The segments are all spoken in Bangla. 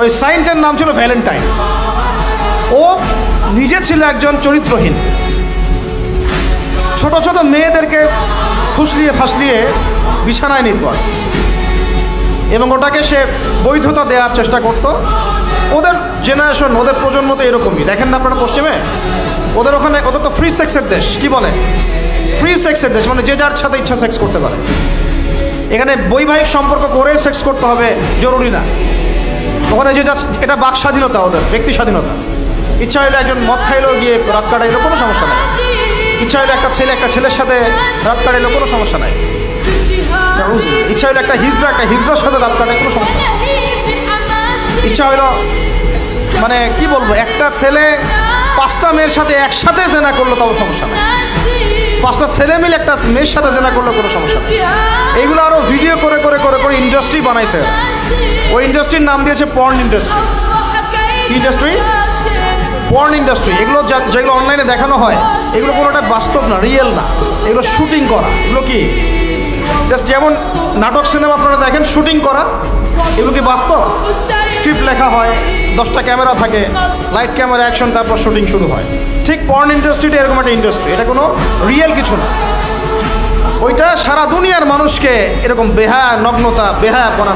ওই সাইন্টের নাম ছিল ভ্যালেন্টাইন। ও নিজে ছিল একজন চরিত্রহীন, ছোট ছোট মেয়েদেরকে ফুসলিয়ে ফাসলিয়ে বিছানায় নিত এবং ওটাকে সে বৈধতা দেওয়ার চেষ্টা করত। ওদের জেনারেশন, ওদের প্রজন্ম তো এরকমই, দেখেন না আপনারা পশ্চিমে ওদের ওখানে, ওদের তো ফ্রি সেক্সের দেশ, কি বলে ফ্রি সেক্সের দেশ, মানে যে যার সাথে ইচ্ছা সেক্স করতে পারে। এখানে বৈবাহিক সম্পর্ক করে সেক্স করতে হবে জরুরি না, ওখানে যে যার, এটা বাক স্বাধীনতা, ওদের ব্যক্তি স্বাধীনতা। ইচ্ছা হলে একজন মদ খাইলেও গিয়ে রাত কাটাইলেও কোনো সমস্যা নাই, ইচ্ছা হলে একটা ছেলের সাথে রাত কাটাইলেও কোনো সমস্যা নাই, ইচ্ছা হলে একটা হিজড়ার সাথে রাত কাটায় কোনো সমস্যা নেই। ইচ্ছা হইল, মানে কি বলবো, একটা ছেলে 5টা মেয়ের সাথে একসাথে জেনা করলো তাও সমস্যা নেই, 5টা ছেলে মিলে একটা মেয়ের সাথে জেনা করলো কোনো সমস্যা নেই। এইগুলো আরও ভিডিও করে করে করে করে ইন্ডাস্ট্রি বানাইছে। ওই ইন্ডাস্ট্রির নাম দিয়েছে porn industry. Industry porn industry, এগুলো যেগুলো অনলাইনে দেখানো হয় এগুলো কোনোটা বাস্তব না, রিয়েল না, এগুলো শুটিং করা। এগুলো কি জাস্ট যেমন নাটক সিনেমা আপনারা দেখেন শুটিং করা, এগুলো কি বাস্তব? স্ক্রিপ্ট লেখা হয়, 10টা ক্যামেরা থাকে, লাইট ক্যামেরা অ্যাকশন, তারপর শুটিং শুরু হয়। ঠিক পর্ন ইন্ডাস্ট্রিটা এরকম একটা ইন্ডাস্ট্রি, এটা কোনো রিয়েল কিছু না। ওইটা সারা দুনিয়ার মানুষকে এরকম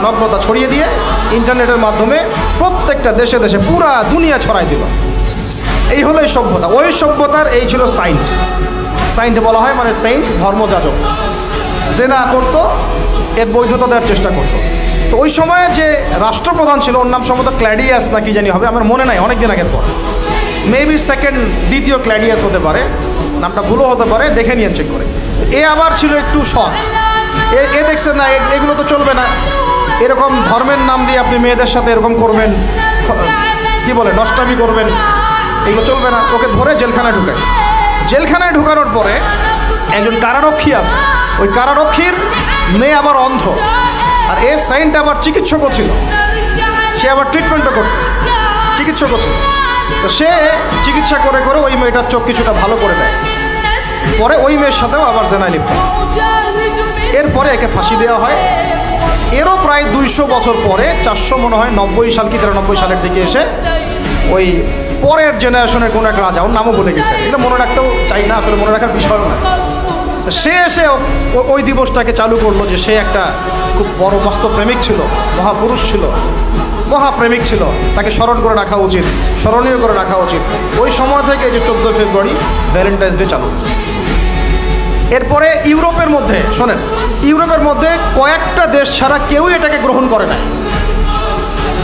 নগ্নতা ছড়িয়ে দিয়ে ইন্টারনেটের মাধ্যমে প্রত্যেকটা দেশে দেশে পুরা দুনিয়া ছড়াই দিল। এই হলো এই সভ্যতা। ওই সভ্যতার এই ছিল সাইন্ট বলা হয়, মানে সেইন্ট, ধর্মযাজক। জেনা করতো, এর বৈধতা দেওয়ার চেষ্টা করতো। তো ওই সময়ে যে রাষ্ট্রপ্রধান ছিল, ওর নাম সম্ভবত ক্ল্যাডিয়াস না কি জানি হবে, আমার মনে নাই, অনেক দিন আগের পর, মেবি দ্বিতীয় ক্ল্যাডিয়াস হতে পারে, নামটা ভুলও হতে পারে, দেখে নিয়ে চেক করে। এ আবার ছিল একটু সৎ, এ দেখছে না এগুলো তো চলবে না, এরকম ধর্মের নাম দিয়ে আপনি মেয়েদের সাথে এরকম করবেন, কি বলে নষ্টামি করবেন, এগুলো চলবে না। ওকে ধরে জেলখানায় ঢুকাইছে। জেলখানায় ঢুকানোর পরে একজন কারারক্ষী আছে, ওই কারারক্ষীর মেয়ে আবার অন্ধ, আর এ সাইন্ট আবার চিকিৎসকও ছিল, সে আবার ট্রিটমেন্টও করত, চিকিৎসকও ছিল। তো সে চিকিৎসা করে করে ওই মেয়েটার চোখ কিছুটা ভালো করে দেয়। পরে ওই মেয়ের সাথেও আবার জেনায় লিপ্ত। এরপরে একে ফাঁসি দেওয়া হয়। এরও প্রায় 200 বছর পরে, 400 মনে হয় 90 সাল কি 93 সালের দিকে এসে ওই পরের জেনারেশনের কোনো এক রাজা, ওর নামও বলে গেছে, এটা মনে রাখতেও চাই না, আসলে মনে রাখার বিষয়ও না। সে এসে ওই দিবসটাকে চালু করলো যে সে একটা খুব বড় মস্ত প্রেমিক ছিল, মহাপুরুষ ছিল, মহাপ্রেমিক ছিল, তাকে স্মরণ করে রাখা উচিত, স্মরণীয় করে রাখা উচিত। ওই সময় থেকে এই যে 14 ফেব্রুয়ারি ভ্যালেন্টাইন্স ডে চালু হয়েছে। এরপরে ইউরোপের মধ্যে, শোনেন, ইউরোপের মধ্যে কয়েকটা দেশ ছাড়া কেউই এটাকে গ্রহণ করে নাই।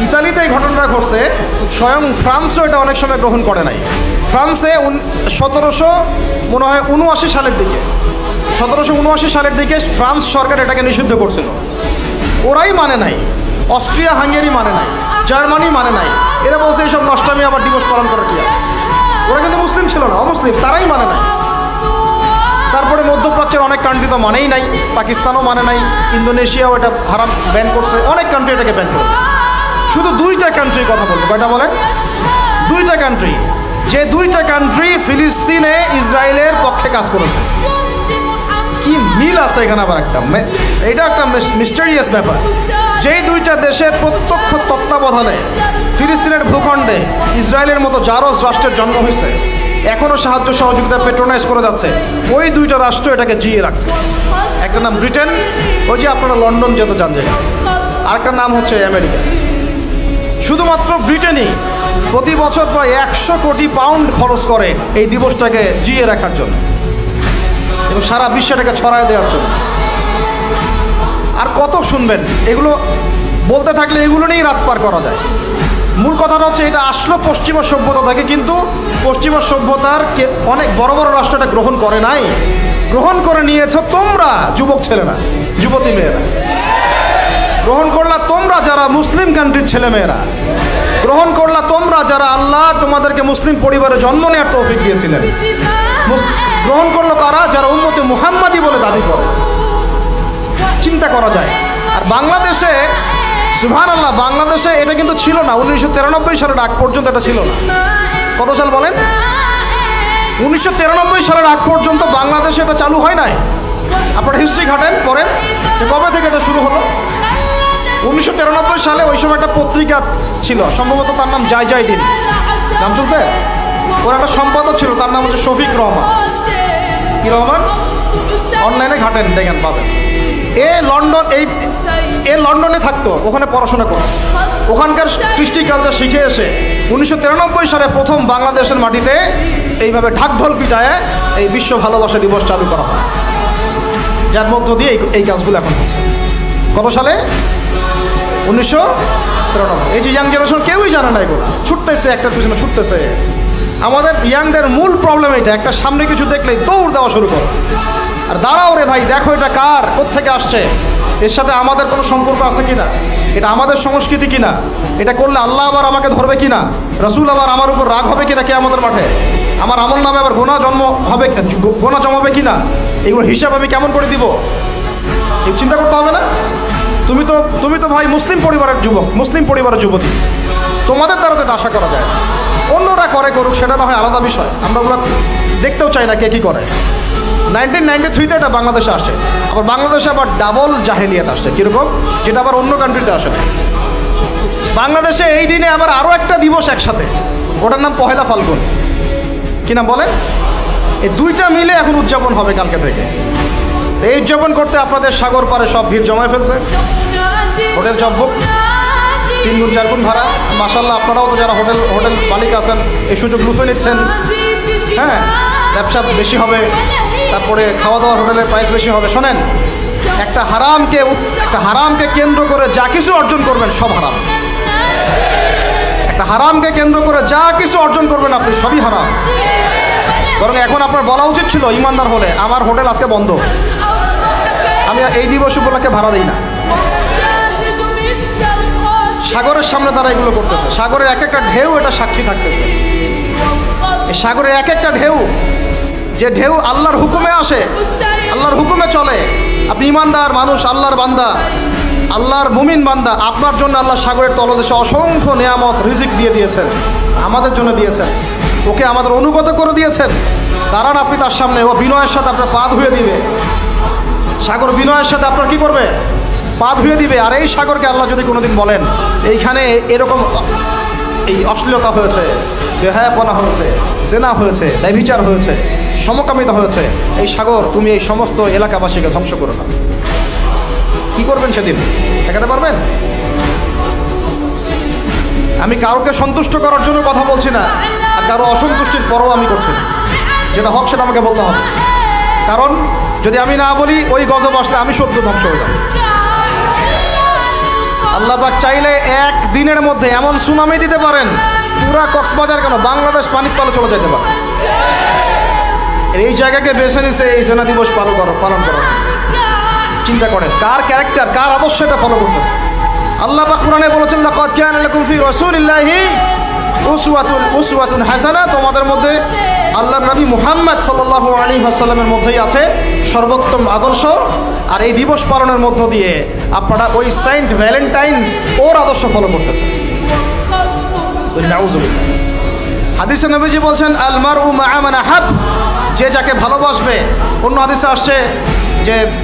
ইতালিতে এই ঘটনাটা ঘটছে, স্বয়ং ফ্রান্সও এটা অনেক সময় গ্রহণ করে নাই। ফ্রান্সে 1779 সালের দিকে, 1779 সালের দিকে ফ্রান্স সরকার এটাকে নিষিদ্ধ করছিল। ওরাই মানে নাই, অস্ট্রিয়া হাঙ্গেরি মানে নাই, জার্মানি মানে নাই। এরা বলছে এইসব নষ্টামি আবার দিবস পালন করার কি আছে। ওরা কিন্তু মুসলিম ছিল না, অমুসলিম, তারাই মানে নাই। তারপরে মধ্যপ্রাচ্যের অনেক কান্ট্রি তো মানেই নাই, পাকিস্তানও মানে নাই, ইন্দোনেশিয়াও এটা হারাম ব্যান করছে, অনেক কান্ট্রি এটাকে ব্যান করেছে। শুধু 2টা কান্ট্রির কথা বলবো, কয়টা বলেন? 2টা কান্ট্রি, যে 2টা কান্ট্রি ফিলিস্তিনে ইসরায়েলের পক্ষে কাজ করেছে। কি মিল আছে এখানে আবার একটা, এটা একটা মিস্টেরিয়াস ব্যাপার। যেই 2টা দেশের প্রত্যক্ষ তত্ত্বাবধানে ফিলিস্তিনের ভূখণ্ডে ইসরায়েলের মতো জারজ রাষ্ট্রের জন্ম হয়েছে, এখনও সাহায্য সহযোগিতা পেট্রোনাইজ করে যাচ্ছে, ওই 2টা রাষ্ট্র এটাকে জিয়ে রাখছে। একটা নাম ব্রিটেন, ওই যে আপনারা লন্ডন যেতে যান জায়গা, আরেকটা নাম হচ্ছে আমেরিকা। শুধুমাত্র ব্রিটেনই প্রতি বছর প্রায় 100 কোটি পাউন্ড খরচ করে এই দিবসটাকে জিয়ে রাখার জন্য এবং সারা বিশ্বটাকে ছড়ায় দেওয়ার জন্য। আর কত শুনবেন, এগুলো বলতে থাকলে এগুলো নিয়েই রাত পার করা যায়। মূল কথাটা হচ্ছে এটা আসলো পশ্চিমা সভ্যতা থেকে, কিন্তু পশ্চিমা সভ্যতার অনেক বড় বড় রাষ্ট্র এটা গ্রহণ করে নাই, গ্রহণ করে নিয়েছো তোমরা যুবক ছেলেরা, যুবতী মেয়েরা গ্রহণ করলা, তোমরা যারা মুসলিম কান্ট্রির ছেলেমেয়েরা গ্রহণ করলা, তোমরা যারা আল্লাহ তোমাদেরকে মুসলিম পরিবারে জন্ম নেওয়ার তৌফিক দিয়েছিলেন গ্রহণ করলো কারা? যারা উম্মতে মুহাম্মাদি বলে দাবি করে। চিন্তা করা যায়। আর বাংলাদেশে, সুবহানাল্লাহ, বাংলাদেশে এটা কিন্তু ছিল না। 1993 সালের আগ পর্যন্ত এটা ছিল না। কত সাল বলেন? 1993 সালের আগ পর্যন্ত বাংলাদেশে এটা চালু হয় নাই। আপনারা হিস্ট্রি ঘাটেন, পড়েন কবে থেকে এটা শুরু হলো। 1993 সালে ওই সময় একটা পত্রিকা ছিল, সম্ভবত তার নাম জয় জয় দিন, নাম শুনছে? ওর একটা সম্পাদক ছিল, তার নাম হচ্ছে শফিক রহমান। কি রহমান? অনলাইনে ঘাটেন, দেখেন পাবেন। এ লন্ডনে থাকতো, ওখানে পড়াশোনা করতো, ওখানকার কৃষ্টি কালচার শিখে এসে 1993 সালে প্রথম বাংলাদেশের মাটিতে এইভাবে ঢাকঢোল পিটায় এই বিশ্ব ভালোবাসা দিবস চালু করা হয়, যার মধ্য দিয়ে এই কাজগুলো এখন হচ্ছে। কত সালে? 1993। এই যে ইয়াং জেনারেশন কেউই জানে না, এগুলো ছুটতেছে, একটার পিছনে ছুটতেছে। আমাদের ইয়াংদের মূল প্রবলেম এটা, একটা সামনে কিছু দেখলেই দৌড় দেওয়া শুরু করে। আর দাঁড়াও রে ভাই, দেখো এটা কার, কোত্থেকে আসছে, এর সাথে আমাদের কোনো সম্পর্ক আছে কিনা, এটা আমাদের সংস্কৃতি কিনা, এটা করলে আল্লাহ আবার আমাকে ধরবে কিনা, রসুল আবার আমার উপর রাগ হবে কিনা কে আমাদের মাঠে, আমার আমল নামে আবার গোনা জমাবে কিনা, এগুলো হিসাব আমি কেমন করে দিব, এই চিন্তা করতে হবে না? তুমি তো ভাই মুসলিম পরিবারের যুবক, মুসলিম পরিবারের যুবতী, তোমাদের দ্বারা তো এটা আশা করা যায়। অন্যরা করুক, সেটা না হয় আলাদা বিষয়, আমরা ওগুলো দেখতেও চাই না কে কী করে। 1993-তে এটা বাংলাদেশে আসে, আবার বাংলাদেশে আবার ডাবল জাহেলিয়াত আসছে। কীরকম? যেটা আবার অন্য কান্ট্রিতে আসে না। বাংলাদেশে এই দিনে আবার আরও একটা দিবস একসাথে, ওটার নাম পহেলা ফাল্গুন। কি নাম বলে? এই দুইটা মিলে এখন উদযাপন হবে কালকে থেকে। এই উদযাপন করতে আপনাদের সাগর পারে সব ভিড় জমায় ফেলছে, হোটেল সব বুক, 3 গুণ 4 গুণ ভাড়া। মাশাল্লাহ, আপনারাও তো যারা হোটেল মালিক আছেন এই সুযোগ লুফে নিচ্ছেন। হ্যাঁ, ব্যবসা বেশি হবে, তারপরে খাওয়া দাওয়ার হোটেলের প্রাইস বেশি হবে। শোনেন, একটা হারামকে কেন্দ্র করে যা কিছু অর্জন করবেন সব হারাম। একটা হারামকে কেন্দ্র করে যা কিছু অর্জন করবেন আপনি সবই হারাম। বরং এখন আপনার বলা উচিত ছিল ইমানদার হলে, আমার হোটেল আজকে বন্ধ, আমি এই দিবস উপলক্ষে ভাড়া দিই না। সাগরের সামনে তারা এগুলো করতেছে, সাগরের এক একটা ঢেউ এটা সাক্ষী থাকতেছে। এই সাগরের এক একটা ঢেউ, যে ঢেউ আল্লাহর হুকুমে আসে, আল্লাহর হুকুমে চলে। আপনি ইমানদার মানুষ, আল্লাহর বান্দা, আল্লাহর মুমিন বান্দা, আপনার জন্য আল্লাহ সাগরের তলদেশে অসংখ্য নেয়ামত রিজিক দিয়ে দিয়েছেন, আমাদের জন্য দিয়েছেন, ওকে আমাদের অনুগত করে দিয়েছেন। দাঁড়ান আপনি তার সামনে, ও বিনয়ের সাথে আপনার পা ধুয়ে দিবে। সাগর বিনয়ের সাথে আপনার কি করবে? পা ধুয়ে দিবে। আর এই সাগরকে আল্লাহ যদি কোনোদিন বলেন এইখানে এরকম এই অশ্লীলতা হয়েছে, বেহায়াপনা হয়েছে, জেনা হয়েছে, ব্যভিচার হয়েছে, সমকামিতা হয়েছে, এই সাগর তুমি এই সমস্ত এলাকাবাসীকে ধ্বংস করো না, কি করবেন সেদিন? দেখাতে পারবেন? আমি কাউকে সন্তুষ্ট করার জন্য কথা বলছি না, আর কারো অসন্তুষ্টির পরও আমি করছি না। যেটা হক সেটা আমাকে বলতে হবে, কারণ যদি আমি না বলি ওই গজব আসলে আমি সদ্য ধ্বংস হয়ে যাব। আল্লাহ পাক চাইলে এক দিনের মধ্যে এমন সুনামি দিতে পারেন, পুরা কক্সবাজার কেন বাংলাদেশ পানির তলে চলে যেতে পারে। এই জায়গাকে বেছে নিছে এই সেনা দিবস পালন করার। চিন্তা করেন কার ক্যারেক্টার, কার আদর্শ এটা ফলো করতেছে। আল্লাহ পাক কোরআনে বলেছেন, লাকাদ কানা লাকুম ফি রাসূলিল্লাহি উসওয়াতুন হাসানাহ, তোমাদের মধ্যে আল্লাহর নবী মুহাম্মদ সাল্লাল্লাহু আলাইহি ওয়াসাল্লামের মধ্যেই আছে সর্বোত্তম আদর্শ। আর এই দিবস পালনের মধ্য দিয়ে আপনারা ওই সেন্ট ভ্যালেন্টাইন্স ওর আদর্শ ফলো করতেছেন। নাউযুবিল্লাহ। হাদিসে নবীজি বলছেন, আল মারউ মা'a মান আহাব, যে যাকে ভালোবাসবে। অন্য হাদিসে আসছে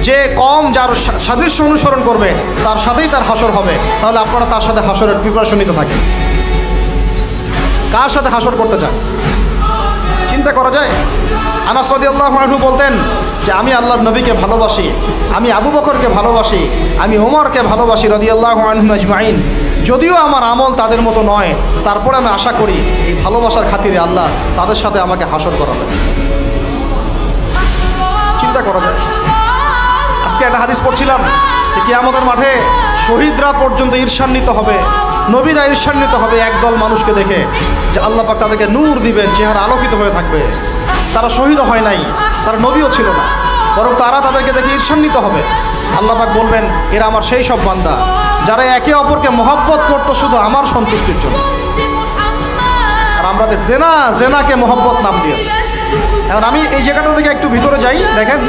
যে কম যার সাদৃশ্য অনুসরণ করবে তার সাথেই তার হাসর হবে। তাহলে আপনারা তার সাথে হাসরের প্রিপারেশন নিতে থাকেন। কার সাথে হাসর করতে চান চিন্তা করা যায়। আনাস রাদিয়াল্লাহু আনহু বলতেন যে আমি আল্লাহর নবীকে ভালোবাসি, আমি আবু বকরকে ভালোবাসি, আমি ওমরকে ভালোবাসি রাদিয়াল্লাহু আনহুম আজমাইন। যদিও আমার আমল তাদের মতো নয়, তারপরে আমি আশা করি এই ভালোবাসার খাতিরে আল্লাহ তাদের সাথে আমাকে হাসর করাবে। চিন্তা করা যায়। আজকে একটা হাদিস পড়ছিলাম, কিয়ামতের মাঠে শহীদরা পর্যন্ত ঈর্ষান্বিত হবে, নবীরা ঈর্ষান্বিত হবে একদল মানুষকে দেখে, যে আল্লাহ পাক তাদেরকে নূর দিবেন, চেহারা আলোকিত হয়ে থাকবে। তারা শহীদও হয় নাই, তারা নবীও ছিল না, বরং তারা তাদেরকে দেখে ঈর্ষান্বিত হবে। আল্লাহ পাক বলবেন, এরা আমার সেই সব বান্দা যারা একে অপরকে মহব্বত করতো শুধু আমার সন্তুষ্টির জন্য। আর আমরা জেনাকে মহব্বত নাম দিয়েছি। এখন আমি এই জায়গাটা থেকে একটু ভিতরে যাই। দেখেন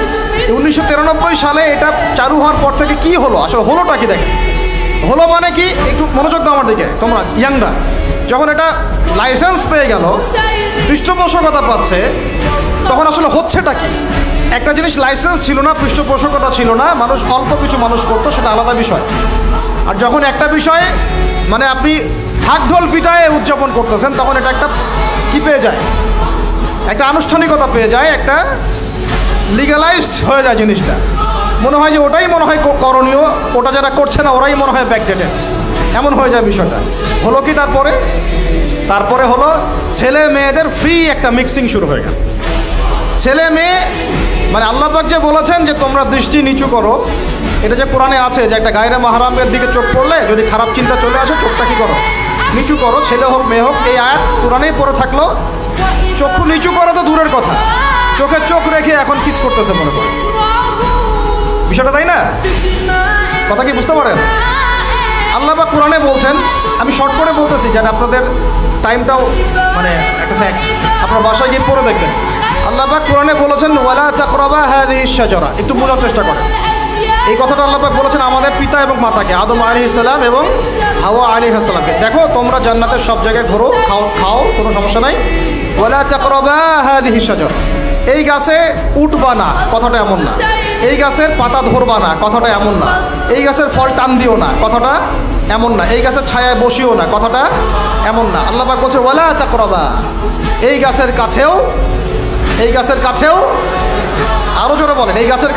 1993 সালে এটা চালু হওয়ার পর থেকে কি হলো, আসলে হলোটা কি দেখেন। হলো মানে কি, একটু মনোযোগ দাও আমার দিকে তোমরা ইয়াংরা। যখন এটা লাইসেন্স পেয়ে গেল, পৃষ্ঠপোষকতা পাচ্ছে, তখন আসলে হচ্ছেটা কি? একটা জিনিস লাইসেন্স ছিল না, পৃষ্ঠপোষকতা ছিল না, মানুষ অল্প কিছু মানুষ করতো, সেটা আলাদা বিষয়। আর যখন একটা বিষয়ে মানে আপনি ঢাকঢোল পিটায়ে উদযাপন করতেছেন, তখন এটা একটা কি পেয়ে যায়, একটা আনুষ্ঠানিকতা পেয়ে যায়, একটা লিগালাইজড হয়ে যায় জিনিসটা। মনে হয় যে ওটাই মনে হয় করণীয়, ওটা যারা করছে না ওরাই মনে হয় ব্যাকডেটেড, এমন হয়ে যায় বিষয়টা। হলো কি তারপরে হলো ছেলে মেয়েদের ফ্রি একটা মিক্সিং শুরু হয়ে গেল। ছেলে মেয়ে মানে আল্লাহ পাক যে বলেছেন যে তোমরা দৃষ্টি নিচু করো, এটা যে কোরআনে আছে যে একটা গায়রে মাহরামের দিকে চোখ পড়লে যদি খারাপ চিন্তা চলে আসে চোখটা কি করো, নিচু করো, ছেলে হোক মেয়ে হোক। এই আয়াত কোরআনেই পড়ে থাকলো। চক্ষু নিচু করা তো দূরের কথা, চোখে চোখ রেখে এখন কিস করতেছে মনে করে বিষয়টা, তাই না? কথা কি বুঝতে পারেন? আল্লাহ পাক কোরআনে বলছেন, আমি শর্ট করে বলতেছি যেন আপনাদের টাইমটাও মানে একটা ফ্যাক্ট, আপনার বাসায় গিয়ে পড়ে দেখবেন। আল্লাহ পাক কোরআনে বলেছেন ওয়ালা তাকরাবা হাযিহিশ শাজারা, একটু বোঝার চেষ্টা করেন। এই কথাটা আল্লাহ পাক বলেছেন আমাদের পিতা এবং মাতাকে, আদম আলাইহিস সালাম এবং হাওয়া আলাইহিস সালামকে। দেখো তোমরা জান্নাতের সব জায়গায় ঘোরো, খাও, কোনো সমস্যা নাই। ওয়ালা তাকরাবা হাযিহিশ শাজারা, এই গাছে উঠবা না, কথাটা এমন না। এই গাছের পাতা ধরবা না, কথাটা এমন না। এই গাছের ফল টান দিও না, কথাটা এমন না। এই গাছের ছায়ায় বসিও না, কথাটা এমন না। আল্লাহ পাক বলছে ওয়ালা তাকরাবা, এই গাছের কাছেও, আরো জোরে বলেন, এই গাছের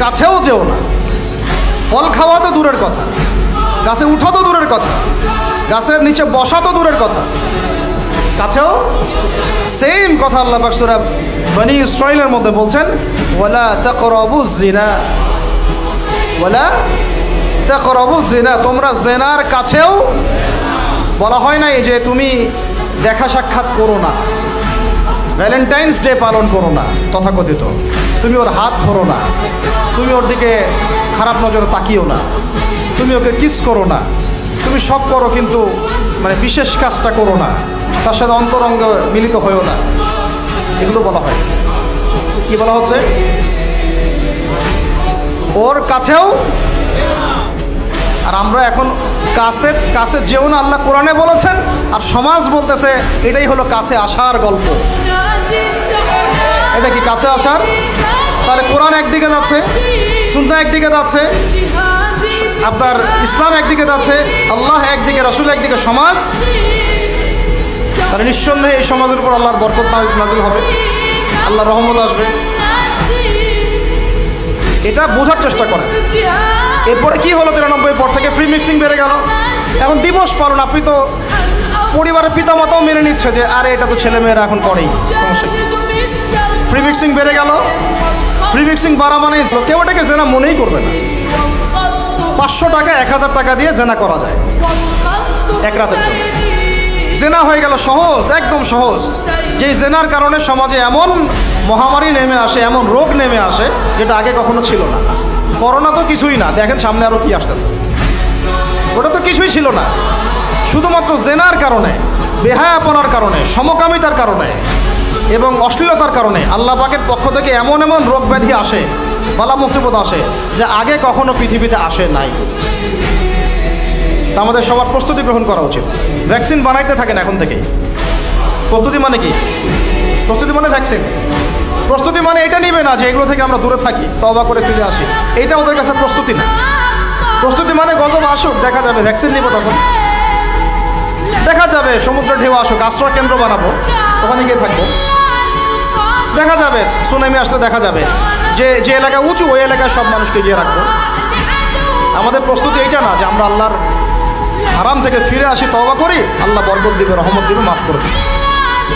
কাছেও যেও না। ফল খাওয়া তো দূরের কথা, গাছে উঠা তো দূরের কথা, গাছের নিচে বসা তো দূরের কথা, কাছেও সেম কথা আল্লাহ পাক সূরা বনী ইসরাঈলের মধ্যে বলছেন ওয়ালা তাকরাবুজ জিনা, তোমরা জেনার কাছেও, বলা হয় নাই যে তুমি দেখা সাক্ষাৎ করো না, ভ্যালেন্টাইন্স ডে পালন করো না তথাকথিত, তুমি ওর হাত ধরো না, তুমি ওর দিকে খারাপ নজরে তাকিও না, তুমি ওকে কিস করো না, তুমি সব করো কিন্তু মানে বিশেষ কাজটা করো না, তার সাথে অন্তরঙ্গ মিলিত হয়েও না, এগুলো বলা হয়। কি বলা হচ্ছে? ওর কাছেও। আর আমরা এখন কাছে যেও না আল্লাহ কোরআনে বলেছেন, আর সমাজ বলতেছে এটাই হলো কাছে আসার গল্প। এটা কি কাছে আসার? তাহলে কোরআন একদিকে যাচ্ছে, সুন্নাহ একদিকে যাচ্ছে, আপনার ইসলাম একদিকে যাচ্ছে, আল্লাহ একদিকে, রাসূল একদিকে, সমাজ। তাহলে নিঃসন্দেহে এই সমাজের উপর আল্লাহর বরকত নাজিল হবে, আল্লাহর রহমত আসবে। এটা বোঝার চেষ্টা করেন। এরপরে কি হলো 93 পর থেকে ফ্রি মিক্সিং বেড়ে গেল। এখন দিবস পালন, আপনি তো পরিবারের পিতামাতাও মেনে নিচ্ছে যে আরে এটা তো ছেলেমেয়েরা এখন করেই, সমস্যা কি? ফ্রি মিক্সিং বেড়ে গেল। ফ্রি মিক্সিং বাড়া মানে কেউ এটাকে জেনা মনেই করবে না। 500 টাকা 1000 টাকা দিয়ে জেনা করা যায় এক রাতের জন্য। জেনা হয়ে গেল সহজ, একদম সহজ। যেই জেনার কারণে সমাজে এমন মহামারী নেমে আসে, এমন রোগ নেমে আসে যেটা আগে কখনো ছিল না। করোনা তো কিছুই না, দেখেন সামনে আরো কি আসতেছে। ওটা তো কিছুই ছিল না, শুধুমাত্র জেনার কারণে, বেহায়াপনার কারণে, সমকামিতার কারণে এবং অশ্লীলতার কারণে আল্লাহ পাকের পক্ষ থেকে এমন রোগ ব্যাধি আসে, বালা মুসিবত আসে যে আগে কখনো পৃথিবীতে আসে নাই। তা আমাদের সবার প্রস্তুতি গ্রহণ করা উচিত। ভ্যাকসিন বানাইতে থাকেন এখন থেকেই। প্রস্তুতি মানে কি? প্রস্তুতি মানে ভ্যাকসিন। প্রস্তুতি মানে এটা নিবে না যে এগুলো থেকে আমরা দূরে থাকি, তওবা করে ফিরে আসি, এইটা ওদের কাছে প্রস্তুতি না। প্রস্তুতি মানে গজব আসুক, দেখা যাবে, ভ্যাকসিন নিব, তখন দেখা যাবে সমুদ্রের ঢেউ আসুক, আশ্রয় কেন্দ্র বানাবো, ওখানে গিয়ে থাকবো, দেখা যাবে। সুনামি আসলে দেখা যাবে যে এলাকা উঁচু, ওই এলাকায় সব মানুষকে গিয়ে রাখবো। আমাদের প্রস্তুতি এইটা না যে আমরা আল্লাহর হারাম থেকে ফিরে আসি, তওবা করি, আল্লাহ বরকত দিবে, রহমত দিবে, মাফ করে দিবে,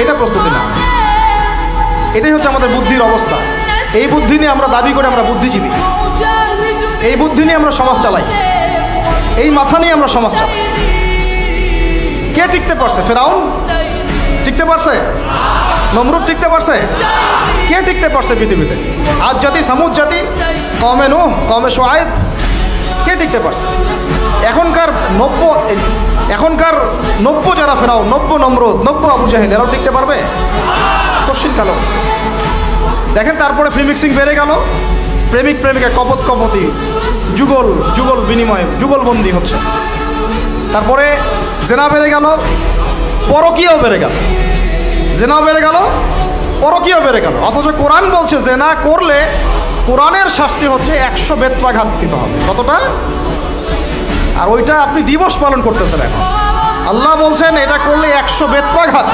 এটা প্রস্তুতি না। এটাই হচ্ছে আমাদের বুদ্ধির অবস্থা। এই বুদ্ধি নিয়ে আমরা দাবি করি আমরা বুদ্ধিজীবী, এই বুদ্ধি নিয়ে আমরা সমাজ চালাই, এই মাথা নিয়ে আমরা সমাজ চালাই। কে টিকতে পারছে? ফেরাউন টিকতে পারছে? নমরুদ টিকতে পারছে? কে টিকতে পারছে পৃথিবীতে? আদ জাতি, সামুদ জাতি, কওমে নূহ, কওমে শুআয়ব, কে টিকতে পারছে? এখনকার নব্য যারা ফেরাউন, নব্য নমরুদ, নব্য আবু জাহেল, এরাও টিকতে পারবে? কশিন কালো। দেখেন তারপরে ফ্রি মিক্সিং বেড়ে গেল, প্রেমিক প্রেমিকা কপতি, যুগল বিনিময়, যুগলবন্দি হচ্ছে। তারপরে জেনা বেড়ে গেল, পরকীয়াও বেড়ে গেল। জেনাও বেড়ে গেল, পরকীয়াও বেড়ে গেল। অথচ কোরআন বলছে জেনা করলে কোরআনের শাস্তি হচ্ছে 100 বেত্রাঘাত দিতে হবে। কতটা? আর ওইটা আপনি দিবস পালন করতেছেন এখন। আল্লাহ বলছেন এটা করলে 100 বেত্রাঘাত,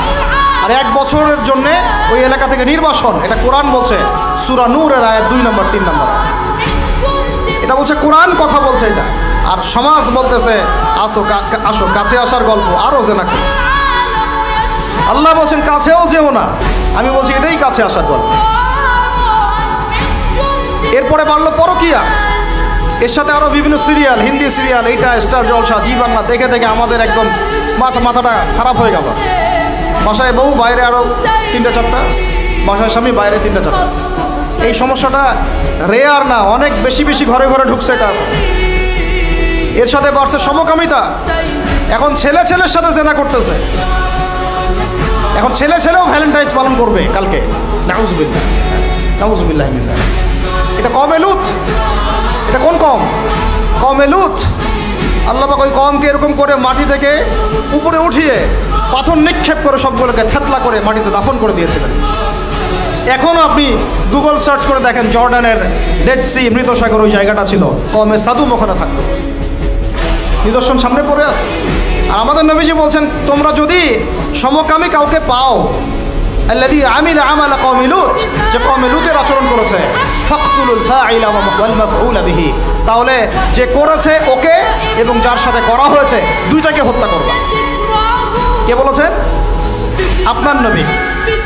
আর 1 বছরের জন্য ওই এলাকা থেকে নির্বাসন। এটা কোরআন বলছে, সূরা নূরের আয়াত 2 নম্বর 3 নম্বর। এটা বলছে কোরআন, কথা বলছে এটা। আর সমাজ বলতেছে আসো আসো কাছে আসার গল্প, আরো জেনা করো। আল্লাহ বলছেন কাছেও যেও না, আমি বলছি এটাই কাছে আসার গল্প। এরপরে বাড়লো পরকিয়া, এর সাথে আরো বিভিন্ন সিরিয়াল, হিন্দি সিরিয়াল, এইটা স্টার জলসা, জি বাংলা দেখে দেখে আমাদের একদম মাথাটা খারাপ হয়ে গেল। বাসায় বউ, বাইরে আরো 3টা 4টা, বাসায় স্বামী, বাইরে 3টা 4টা। এই সমস্যাটা রেয়ার না, অনেক বেশি বেশি ঘরে ঘরে ঢুকছে এটা। এর সাথে বাড়ছে সমকামিতা, এখন ছেলে ছেলের সাথে জেনা করতেছে। এখন ছেলে ছেলেও ভ্যালেন্টাইন্স পালন করবে কালকে। নাউজুবিল্লাহ, নাউজুবিল্লাহ মিন যালিক। এটা কওমে লূত। এটা কোন কওম? কওমে লূত। আল্লাহ পাক ওই কওমকে এরকম করে মাটি থেকে উপরে উঠিয়ে পাথর নিক্ষেপ করে সবগুলোকে থেতলা করে মাটিতে দাফন করে দিয়েছিলেন। এখনও আপনি গুগল সার্চ করে দেখেন, জর্ডানের ডেড সি, মৃত সাগর, ওই জায়গাটা ছিল, কওমে সাদুম ওখানে থাকতো। নিদর্শন সামনে পড়ে আছে। আর আমাদের নবীজি বলছেন তোমরা যদি সমকামী কাউকে পাও, আল্লাযী আমিলা আমালা কওমি লূত, যে কওমে লূতের আচরণ করেছে, ফাকতুলুল ফাইলা ওয়াল মাফউলা বিহি, তাহলে যে করেছে ওকে এবং যার সাথে করা হয়েছে দুইটাকে হত্যা করবা। কে বলেছেন? আপনার নবী,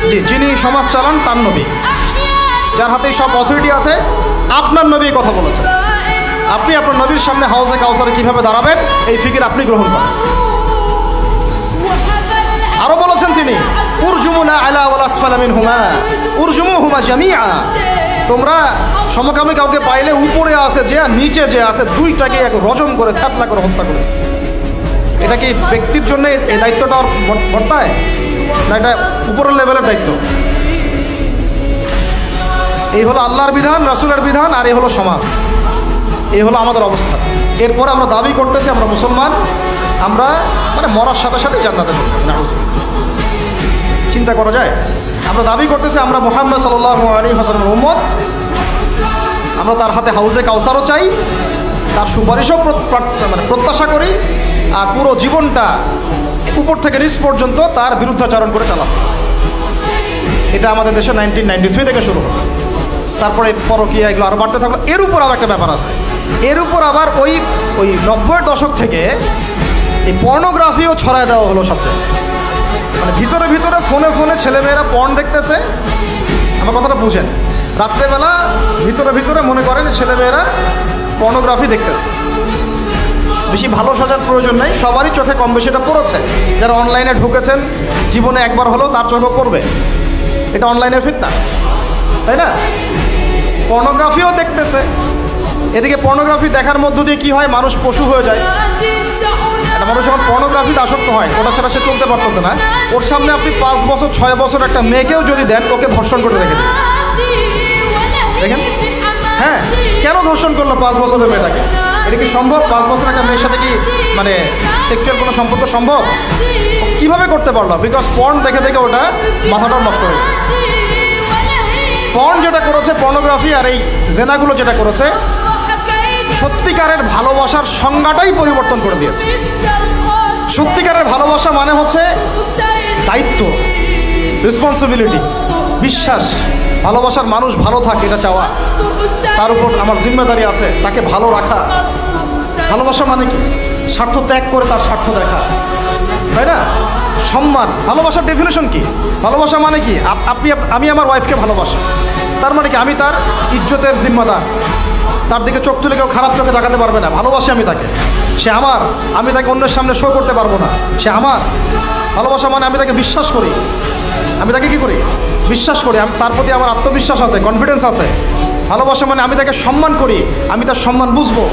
জি, যিনি সমাজ চালান তার নবী, যার হাতেই সব অথরিটি আছে, আপনার নবী কথা বলেছেন। আপনি আপনার নবীর সামনে হাউজে কাউসারে কিভাবে দাঁড়াবেন এই ফিকির আপনি গ্রহণ করেন। আরো বলেছেন তিনি, উরজুমু লা আলা ওয়ালা আসফালা মিনহুমা উরজুমুহুমা জামিআ, তোমরা সমকামী কাউকে পাইলে উপরে আছে যে আর নিচে যে আছে দুইটাকে এক রজম করে থেতলা করে হত্যা করে। এটা কি ব্যক্তির জন্য এই দায়িত্বটা বর্তায় না এটা উপরের লেভেলের দায়িত্ব? এই হলো আল্লাহর বিধান, রাসূলের বিধান, আর এই হলো সমাজ, এই হলো আমাদের অবস্থা। এরপরে আমরা দাবি করতেছি আমরা মুসলমান, আমরা মানে মরার সাথে সাথে জান্নাতে ঢুকবো। চিন্তা করা যায়? আমরা দাবি করতেছি আমরা মুহাম্মদ সাল্লাল্লাহু আলাইহি ওয়াসাল্লামের উম্মত, আমরা তার হাতে হাউজে কাউসারও চাই, তার সুপারিশও মানে প্রত্যাশা করি, আর পুরো জীবনটা উপর থেকে নিচ পর্যন্ত তার বিরুদ্ধাচরণ করে চালাচ্ছে। এটা আমাদের দেশে 1993 থেকে শুরু হলো। তারপরে পরকীয়া এগুলো আরও বাড়তে থাকলো। এর উপর আবার একটা ব্যাপার আছে, এর উপর আবার ওই 90-এর দশক থেকে এই পর্নোগ্রাফিও ছড়ায় দেওয়া হলো সবচেয়ে। মানে ভিতরে ভিতরে ফোনে ফোনে ছেলেমেয়েরা পর্ন দেখতেছে। আমার কথাটা বুঝেন, রাত্রেবেলা ভিতরে ভিতরে মনে করেন ছেলেমেয়েরা পর্নোগ্রাফি দেখতেছে। বেশি ভালো সাজার প্রয়োজন নেই, সবারই চোখে কম বেশি এটা পড়েছে। যারা অনলাইনে ঢুকেছেন জীবনে একবার হলেও তার চোখে পড়বে, এটা অনলাইনের ফিতনা, তাই না? পর্নোগ্রাফিও দেখতেছে। এদিকে পর্নোগ্রাফি দেখার মধ্য দিয়ে কি হয়, মানুষ পশু হয়ে যায়। একটা মানুষ যখন পর্নোগ্রাফিতে আসক্ত হয়, ওটা ছাড়া সে চলতে পারতেছে না। ওর সামনে আপনি 5 বছর 6 বছর একটা মেয়েকেও যদি দেন, ওকে ধর্ষণ করে রেখে দিন। দেখেন, হ্যাঁ, কেন ধর্ষণ করলো 5 বছরের মেয়েটাকে? এটা কি সম্ভব? 5 বছর একটা মেয়ের সাথে কি মানে সেক্সুয়াল কোনো সম্পর্ক সম্ভব? কিভাবে করতে পারলো? বিকজ পর্ন দেখে দেখে ওটা মাথাটা নষ্ট হয়ে গেছে। পর্ন যেটা করেছে, পর্নোগ্রাফি আর এই জেনাগুলো যেটা করেছে, সত্যিকারের ভালোবাসার সংজ্ঞাটাই পরিবর্তন করে দিয়েছে। সত্যিকারের ভালোবাসা মানে হচ্ছে দায়িত্ব, রেসপন্সিবিলিটি, বিশ্বাস। ভালোবাসার মানুষ ভালো থাকে এটা চাওয়া, তার উপর আমার জিম্মেদারি আছে, তাকে ভালো রাখা। ভালোবাসা মানে কি? স্বার্থ ত্যাগ করে তার স্বার্থ দেখা, তাই না? সম্মান। ভালোবাসার ডেফিনেশন কি? ভালোবাসা মানে কি? আমি আমার ওয়াইফকে ভালোবাসি, তার মানে কি আমি তার ইজ্জতের জিম্মাদার, তার দিকে চোখ তুলে কেউ খারাপ চোখে তাকাতে পারবে না। ভালোবাসি আমি তাকে, সে আমার, আমি তাকে অন্যের সামনে শো করতে পারবো না, সে আমার। ভালোবাসা মানে আমি তাকে বিশ্বাস করি, আমি তাকে কি করি? বিশ্বাস করি, আমি তার প্রতি আমার আত্মবিশ্বাস আছে, কনফিডেন্স আছে। ভালোবাসা মানে আমি তাকে সম্মান করি, আমি তার সম্মান বুঝবো।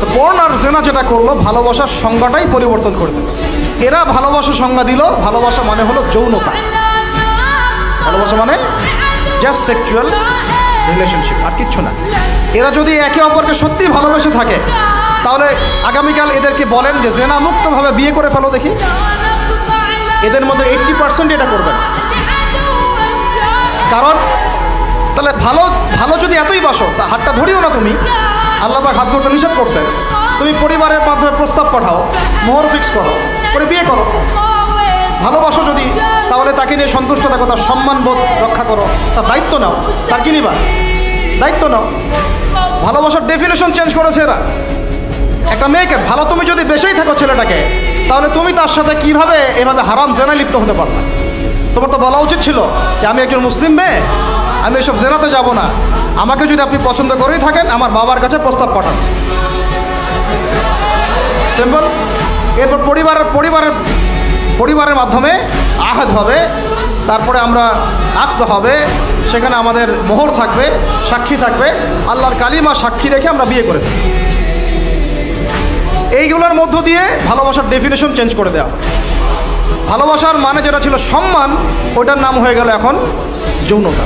তো পর্ন আর জেনা যেটা করলো, ভালোবাসার সংজ্ঞাটাই পরিবর্তন করে দিল। এরা ভালোবাসার সংজ্ঞা দিল, ভালোবাসা মানে হলো যৌনতা। ভালোবাসা মানে জাস্ট সেক্সুয়াল রিলেশনশিপ, আর কিচ্ছু না। এরা যদি একে অপরকে সত্যিই ভালোবেসে থাকে, তাহলে আগামীকাল এদেরকে বলেন যে জেনা মুক্তভাবে বিয়ে করে ফেলো দেখি, এদের মধ্যে 80% এটা করবে না। কারণ তাহলে ভালো ভালো যদি এতই বাসো তা হাতটা ধরিও না তুমি, আল্লাহ পাক হাত ধরতে নিষেধ করছেন। তুমি পরিবারের মাধ্যমে প্রস্তাব পাঠাও, মোহর ফিক্স করো, করে বিয়ে করো। ভালোবাসো যদি, তাহলে তাকে নিয়ে সন্তুষ্ট থাকো, তার সম্মানবোধ রক্ষা করো, তার দায়িত্ব নাও। তার কি নিবা? দায়িত্ব নাও। ভালোবাসার ডেফিনেশন চেঞ্জ করেছে এরা। একটা মেয়েকে ভালো তুমি যদি বেশেই থাকো ছেলেটাকে, তাহলে তুমি তার সাথে কিভাবে এভাবে হারাম জেনায় লিপ্ত হতে পারবে? তোমার তো বলা উচিত ছিল যে আমি একজন মুসলিম মেয়ে, আমি এসব জেনাতে যাব না। আমাকে যদি আপনি পছন্দ করেই থাকেন, আমার বাবার কাছে প্রস্তাব পাঠান। সিম্পল। এরপর পরিবারের মাধ্যমে আহাদ হবে, তারপরে আমরা আক্ত হবে, সেখানে আমাদের মোহর থাকবে, সাক্ষী থাকবে, আল্লাহর কালিমা সাক্ষী রেখে আমরা বিয়ে করে ফেলি। এইগুলোর মধ্য দিয়ে ভালোবাসার ডেফিনেশন চেঞ্জ করে দেওয়া। ভালোবাসার মানে যেটা ছিল সম্মান, ওটার নাম হয়ে গেল এখন যৌনতা।